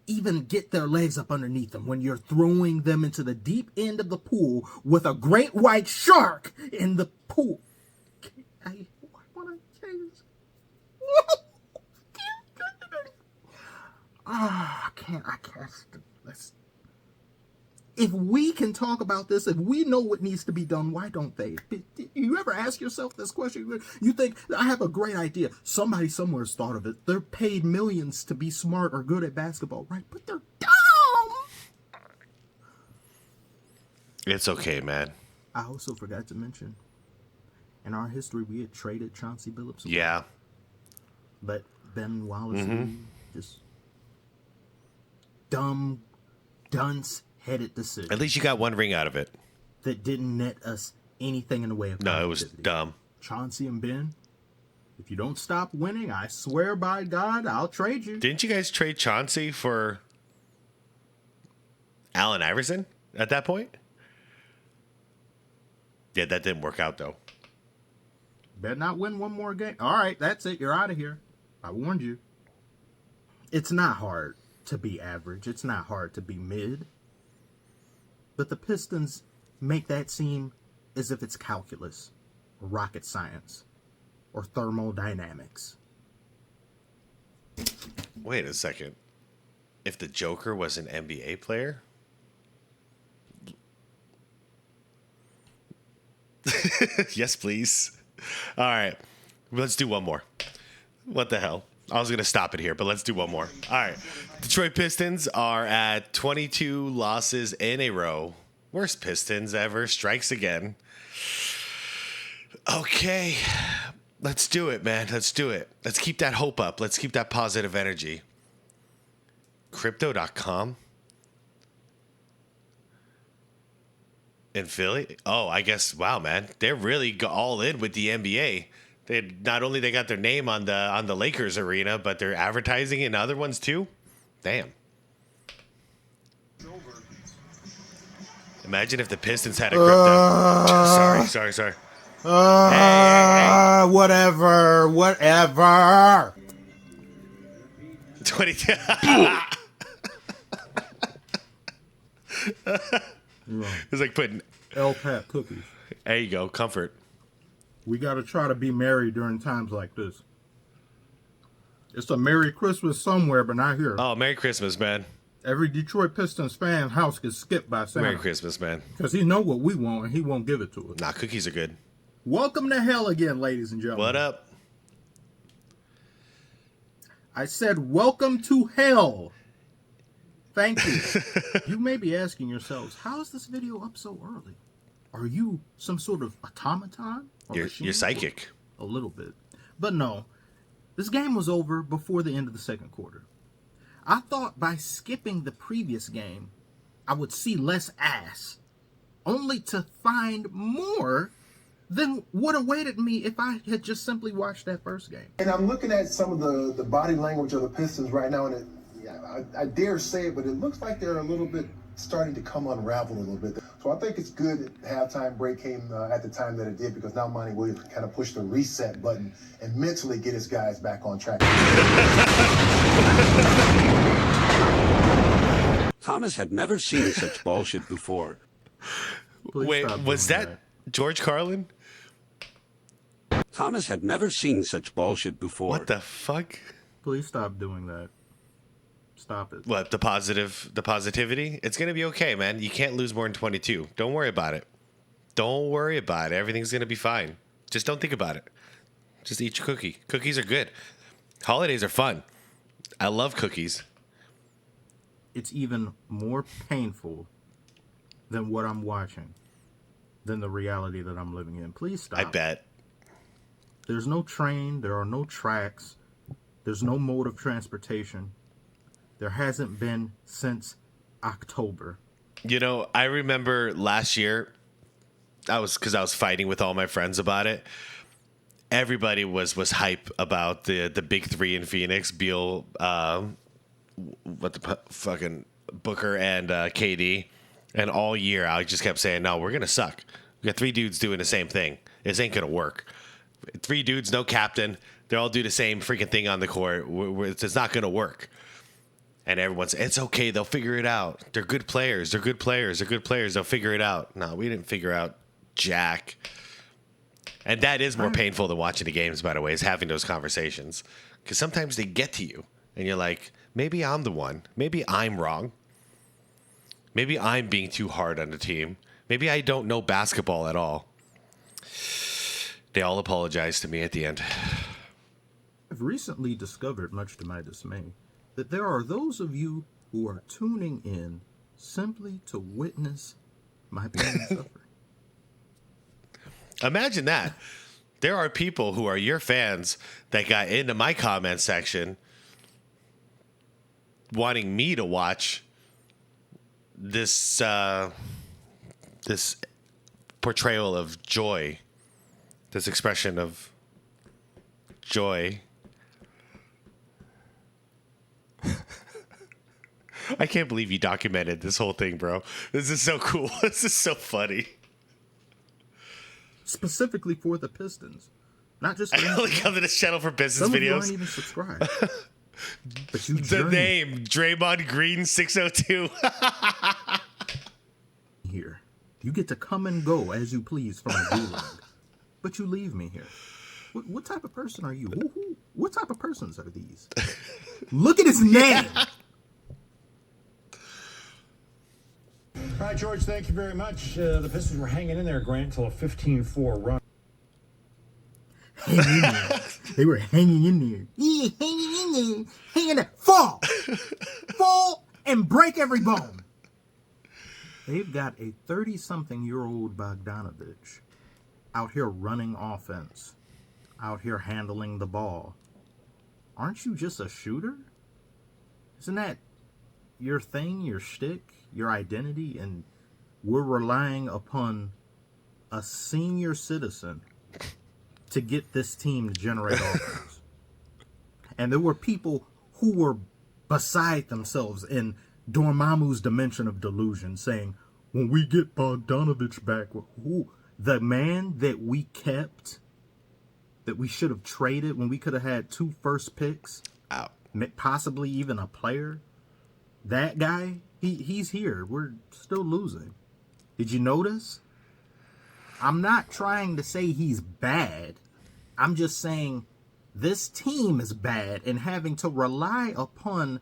even get their legs up underneath them when you're throwing them into the deep end of the pool with a great white shark in the pool? I want to change. I can't. Let's. If we can talk about this, if we know what needs to be done, why don't they? You ever ask yourself this question? You think, I have a great idea. Somebody somewhere's thought of it. They're paid millions to be smart or good at basketball, right? But they're dumb. It's okay, man. I also forgot to mention, in our history, we had traded Chauncey Billups. Yeah. But Ben Wallace, just dumb, dunce-headed decision. At least you got one ring out of it. That didn't net us anything in the way of No, it was dumb. Chauncey and Ben, if you don't stop winning, I swear by God, I'll trade you. Didn't you guys trade Chauncey for Allen Iverson at that point? Yeah, that didn't work out, though. Better not win one more game. All right, that's it. You're out of here. I warned you. It's not hard to be average. It's not hard to be mid. But the Pistons make that seem as if it's calculus, or rocket science, or thermodynamics. Wait a second. If the Joker was an NBA player? Yes, please. All right. Let's do one more. What the hell? I was going to stop it here, but let's do one more. All right. Detroit Pistons are at 22 losses in a row. Worst Pistons ever. Strikes again. Okay. Let's do it, man. Let's do it. Let's keep that hope up. Let's keep that positive energy. Crypto.com in Philly. Oh, I guess. Wow, man. They're really all in with the NBA. They not only they got their name on the Lakers arena, but they're advertising in other ones too. Damn. Imagine if the Pistons had a crypto. Sorry. Hey. Whatever. 22. It's like putting El Pat cookies. There you go, comfort. We got to try to be merry during times like this. It's a Merry Christmas somewhere, but not here. Oh, Merry Christmas, man. Every Detroit Pistons fan house gets skipped by Santa. Merry Christmas, man. Because he know what we want, and he won't give it to us. Nah, cookies are good. Welcome to hell again, ladies and gentlemen. What up? I said welcome to hell. Thank you. You may be asking yourselves, how is this video up so early? Are you some sort of automaton? You're psychic. A little bit. But no, this game was over before the end of the second quarter. I thought by skipping the previous game, I would see less ass, only to find more than what awaited me if I had just simply watched that first game. And I'm looking at some of the body language of the Pistons right now, and I dare say it, but it looks like they're a little bit starting to come unravel a little bit. So I think it's good that the halftime break came at the time that it did, because now Monty Williams can kind of push the reset button and mentally get his guys back on track. Thomas had never seen such bullshit before. Wait, was that George Carlin? Thomas had never seen such bullshit before. What the fuck? Please stop doing that. Stop it. What, the positivity? It's going to be okay, man. You can't lose more than 22. Don't worry about it. Don't worry about it. Everything's going to be fine. Just don't think about it. Just eat your cookie. Cookies are good. Holidays are fun. I love cookies. It's even more painful than what I'm watching, than the reality that I'm living in. Please stop. I bet. There's no train. There are no tracks. There's no mode of transportation. There hasn't been since October. You know, I remember last year, I was fighting with all my friends about it. Everybody was hype about the big three in Phoenix: Beal, fucking Booker and KD. And all year, I just kept saying, "No, we're gonna suck. We got three dudes doing the same thing. This ain't gonna work. Three dudes, no captain. They all do the same freaking thing on the court. It's not gonna work." And everyone's, "It's okay. They'll figure it out. They're good players. They're good players. They're good players. They'll figure it out." No, we didn't figure out jack. And that is more painful than watching the games, by the way, is having those conversations. Because sometimes they get to you, and you're like, maybe I'm the one. Maybe I'm wrong. Maybe I'm being too hard on the team. Maybe I don't know basketball at all. They all apologize to me at the end. I've recently discovered, much to my dismay, that there are those of you who are tuning in simply to witness my pain and suffering. Imagine that. There are people who are your fans that got into my comment section wanting me to watch this this portrayal of joy, this expression of joy. I can't believe you documented this whole thing, bro. This is so cool. This is so funny. Specifically for the Pistons, not just. I only come to this channel for Pistons videos. You aren't even subscribed. But you the name Draymond Green 602. Here, you get to come and go as you please from a gulag, but you leave me here. What type of person are you? What type of persons are these? Look at his name. All right, George, thank you very much. The Pistons were hanging in there, Grant, until a 15-4 run. Hanging in there. They were hanging in there. Yeah, hanging in there. Hanging there. Fall! Fall and break every bone. They've got a 30-something-year-old Bogdanovich out here running offense, out here handling the ball. Aren't you just a shooter? Isn't that your thing, your shtick, your identity? And we're relying upon a senior citizen to get this team to generate offense. And there were people who were beside themselves in Dormammu's dimension of delusion, saying, when we get Bogdanovich back, who the man that we kept, that we should have traded when we could have had 2 first picks, out, possibly even a player, that guy, he's here. We're still losing. Did you notice? I'm not trying to say he's bad. I'm just saying this team is bad, and having to rely upon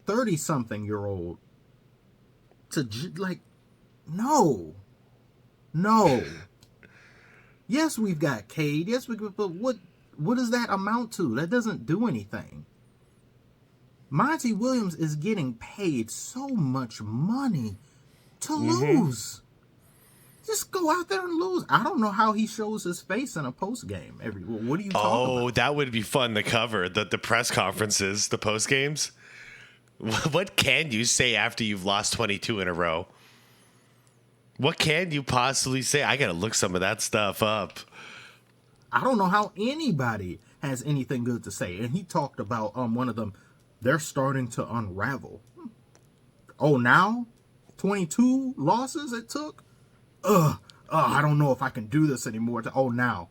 30-something-year-old to, like, no. Yes, we've got Cade. Yes, but what does that amount to? That doesn't do anything. Monty Williams is getting paid so much money to lose. Just go out there and lose. I don't know how he shows his face in a post game. What are you talking about? That would be fun to cover. The press conferences, the post games. What can you say after you've lost 22 in a row? What can you possibly say? I got to look some of that stuff up. I don't know how anybody has anything good to say. And he talked about one of them. They're starting to unravel. Oh, now 22 losses it took. I don't know if I can do this anymore. Now.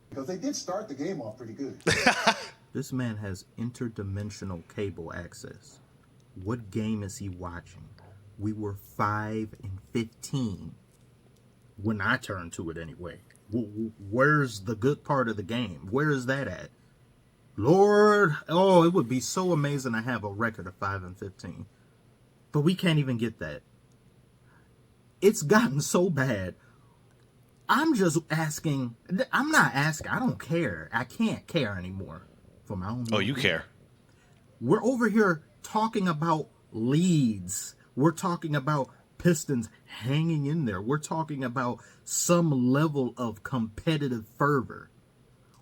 Because they did start the game off pretty good. This man has interdimensional cable access. What game is he watching? We were 5-15 when I turned to it anyway. Where's the good part of the game? Where is that at? Lord, it would be so amazing to have a record of 5-15. But we can't even get that. It's gotten so bad. I'm just asking. I'm not asking. I don't care. I can't care anymore for my own. Oh, you care. We're over here talking about leads. We're talking about Pistons hanging in there. We're talking about some level of competitive fervor.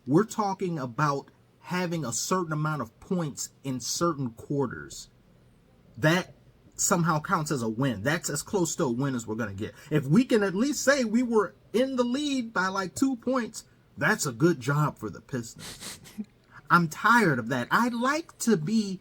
We're talking about having a certain amount of points in certain quarters. that somehow counts as a win. That's as close to a win as we're going to get. If we can at least say we were in the lead by like 2 points, that's a good job for the Pistons. I'm tired of that. I'd like to be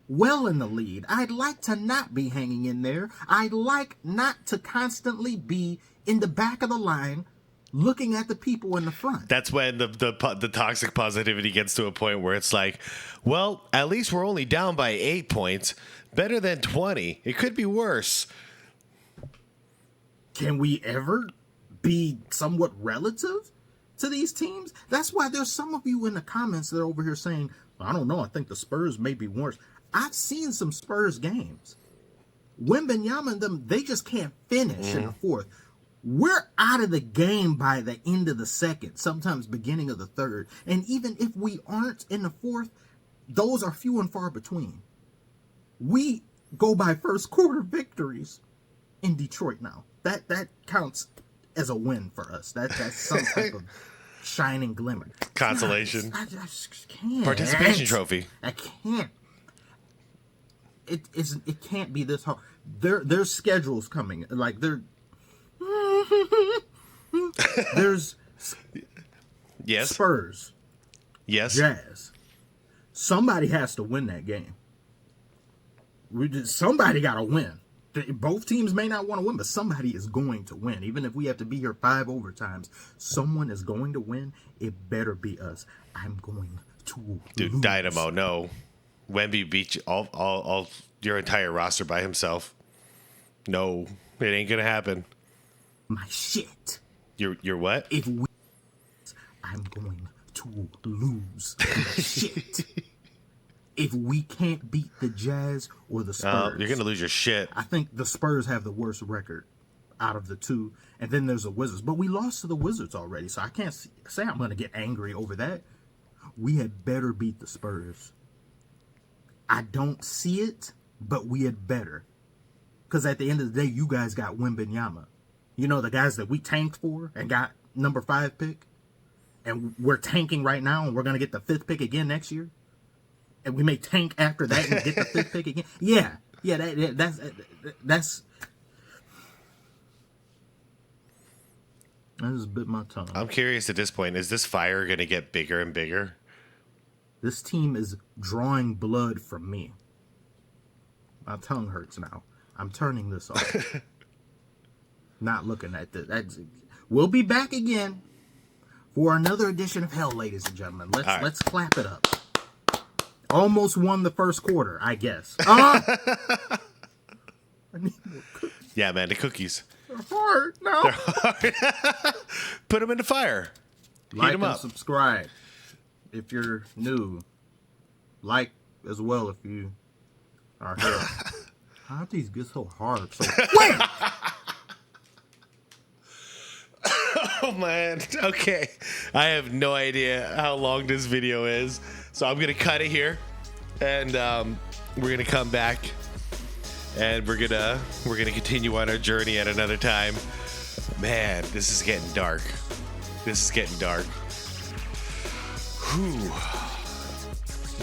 well in the lead. I'd like to not be hanging in there. I'd like not to constantly be in the back of the line looking at the people in the front. That's when the toxic positivity gets to a point where it's like, well, at least we're only down by 8 points. Better than 20. It could be worse. Can we ever be somewhat relative to these teams? That's why there's some of you in the comments that are over here saying, I don't know, I think the Spurs may be worse. I've seen some Spurs games. Wembanyama and them, they just can't finish in the fourth. We're out of the game by the end of the second, sometimes beginning of the third. And even if we aren't in the fourth, those are few and far between. We go by first quarter victories in Detroit now. That counts as a win for us. That's some type of shining glimmer. Consolation. I just can't. Participation trophy. I can't. It can't be this hard. There's schedules coming. Like there's yes. Spurs. Yes. Jazz. Somebody has to win that game. Somebody got to win. Both teams may not want to win, but somebody is going to win. Even if we have to be here 5 overtimes, someone is going to win. It better be us. I'm going to lose. Dynamo, no. Wemby beat you all your entire roster by himself. No, it ain't gonna happen. My shit. Your what? If we, I'm going to lose. My shit. If we can't beat the Jazz or the Spurs, you're gonna lose your shit. I think the Spurs have the worst record out of the two, and then there's the Wizards. But we lost to the Wizards already, so I can't say I'm gonna get angry over that. We had better beat the Spurs. I don't see it, but we had better. Because at the end of the day, you guys got Wembanyama. You know, the guys that we tanked for and got number 5 pick. And we're tanking right now, and we're going to get the 5th pick again next year. And we may tank after that and get the 5th pick again. Yeah, that's I just bit my tongue. I'm curious at this point, is this fire going to get bigger and bigger? This team is drawing blood from me. My tongue hurts now. I'm turning this off. Not looking at this. We'll be back again for another edition of Hell, ladies and gentlemen. Let's clap it up. Almost won the first quarter, I guess. I need more cookies. Yeah, man, the cookies. They're hard. No. They're hard. Put them in the fire. Like Heat them and up. subscribe if you're new. Like as well if you are here. How do these get so hard? So wait. Oh man. Okay. I have no idea how long this video is, so I'm gonna cut it here, and we're gonna come back, and we're gonna continue on our journey at another time. Man, this is getting dark. Whew.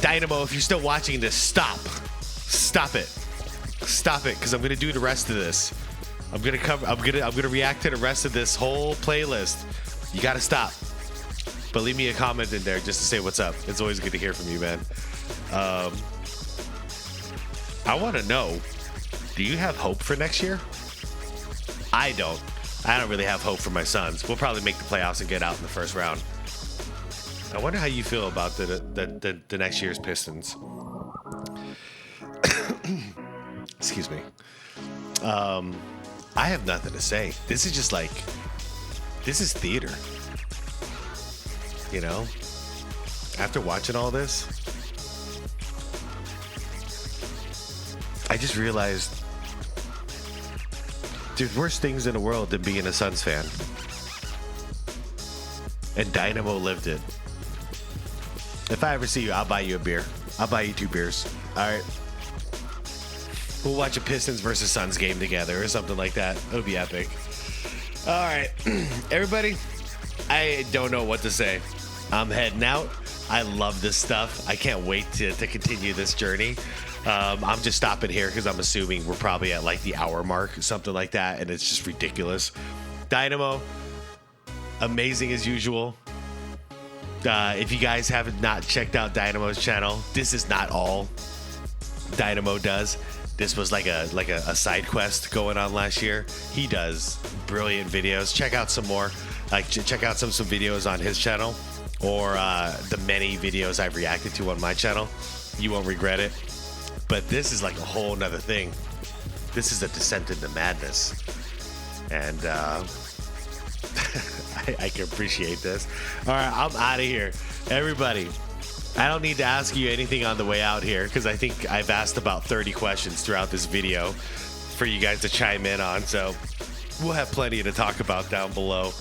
Dynamo, if you're still watching this, stop it, because I'm gonna do the rest of this. I'm gonna react to the rest of this whole playlist. You gotta stop. But leave me a comment in there just to say what's up. It's always good to hear from you, man. I want to know, do you have hope for next year? I don't really have hope for my Suns. We'll probably make the playoffs and get out in the first round. I wonder how you feel about the next year's Pistons. Excuse me. I have nothing to say. This is just like, this is theater. You know? After watching all this, I just realized there's worse things in the world than being a Suns fan. And Dynamo lived it. If I ever see you, I'll buy you a beer. I'll buy you 2 beers. All right. We'll watch a Pistons versus Suns game together or something like that. It would be epic. All right. Everybody, I don't know what to say. I'm heading out. I love this stuff. I can't wait to continue this journey. I'm just stopping here because I'm assuming we're probably at like the hour mark, something like that, and it's just ridiculous. Dynamo, amazing as usual. If you guys have not checked out Dynamo's channel, this is not all Dynamo does. This was like a side quest going on last year. He does brilliant videos. Check out some more. Like check out some videos on his channel, or the many videos I've reacted to on my channel. You won't regret it. But this is like a whole nother thing. This is a descent into madness, and I can appreciate this. All right, I'm out of here, everybody. I don't need to ask you anything on the way out here because I think I've asked about 30 questions throughout this video for you guys to chime in on. So we'll have plenty to talk about down below.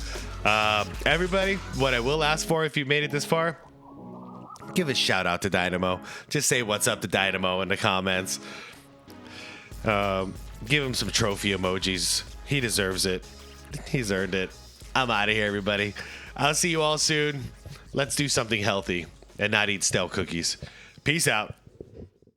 Everybody, what I will ask for if you made it this far, give a shout out to Dynamo. Just say what's up to Dynamo in the comments. Give him some trophy emojis. He deserves it. He's earned it. I'm out of here, everybody. I'll see you all soon. Let's do something healthy and not eat stale cookies. Peace out.